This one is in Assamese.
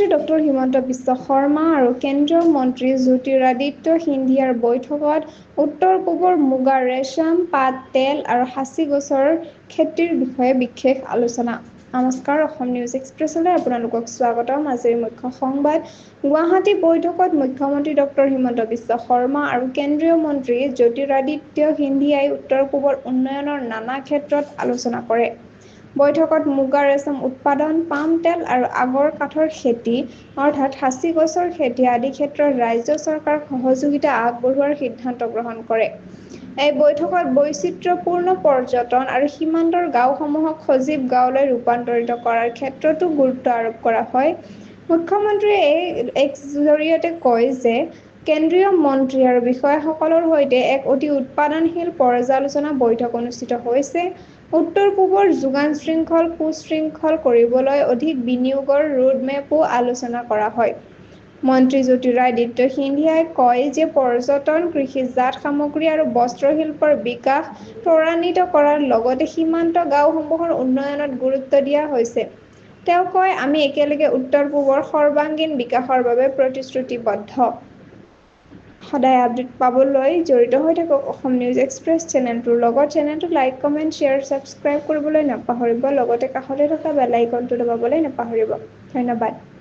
মুখ্যমন্ত্ৰী ডক্টৰ হিমন্ত বিশ্ব শৰ্মা আৰু কেন্দ্ৰীয় মন্ত্ৰী জ্যোতিৰাদিত্য সিন্ধিয়াৰ বৈঠকত উত্তৰ-পূবৰ মুগা ৰেচম, পাট, তেল আৰু সাঁচি গছৰ খেতিৰ বিষয়ে বিশেষ আলোচনা। নমস্কাৰ, অসম নিউজ এক্সপ্ৰেছলৈ আপোনালোকক স্বাগতম। আজিৰ মুখ্য সংবাদ। গুৱাহাটী বৈঠকত মুখ্যমন্ত্ৰী ডক্টৰ হিমন্ত বিশ্ব শৰ্মা আৰু কেন্দ্ৰীয় মন্ত্ৰী জ্যোতিৰাদিত্য সিন্ধিয়াই উত্তৰ-পূবৰ উন্নয়নৰ নানা ক্ষেত্ৰত আলোচনা কৰে। বৈঠকত মুগা ৰেচম উৎপাদন, পাম তেল আৰু আগৰ কাঠৰ খেতি অৰ্থাৎ সাঁচি গছৰ খেতি আদি ক্ষেত্ৰত ৰাজ্য চৰকাৰক সহযোগিতা আগবঢ়োৱাৰ সিদ্ধান্ত গ্ৰহণ কৰে। এই বৈঠকত বৈচিত্ৰ্যপূৰ্ণ পৰ্যটন আৰু সীমান্তৰ গাঁওসমূহক সজীৱ গাঁৱলৈ ৰূপান্তৰিত কৰাৰ ক্ষেত্ৰতো গুৰুত্ব আৰোপ কৰা হয়। মুখ্যমন্ত্ৰীয়ে এক জৰিয়তে কয় যে কেন্দ্ৰীয় মন্ত্ৰী আৰু বিষয়াসকলৰ সৈতে এক অতি উৎপাদনশীল পৰ্যালোচনা বৈঠক অনুষ্ঠিত হৈছে। উত্তৰ-পূবৰ যোগান শৃংখল সুশৃংখল কৰিবলৈ অধিক বিনিয়োগৰ ৰোডমেপো আলোচনা কৰা হয়। মন্ত্ৰী জ্যোতিৰাদিত্য সিন্ধিয়াই কয় যে পৰ্যটন, কৃষিজাত সামগ্ৰী আৰু বস্ত্ৰ শিল্পৰ বিকাশ ত্বৰান্বিত কৰাৰ লগতে সীমান্ত গাঁওসমূহৰ উন্নয়নত গুৰুত্ব দিয়া হৈছে। তেওঁ কয়, আমি একেলগে উত্তৰ-পূবৰ সৰ্বাংগীন বিকাশৰ বাবে প্ৰতিশ্ৰুতিবদ্ধ। সদায় আপডেট পাবলৈ জড়িত হৈ থাকক অসম নিউজ এক্সপ্ৰেছ চেনেলটোৰ লগত। চেনেলটো লাইক, কমেণ্ট, শ্বেয়াৰ, ছাবস্ক্ৰাইব কৰিবলৈ নাপাহৰিব। লগতে কাষতে থকা বেল আইকনটো দবাবলৈ নাপাহৰিব। ধন্যবাদ।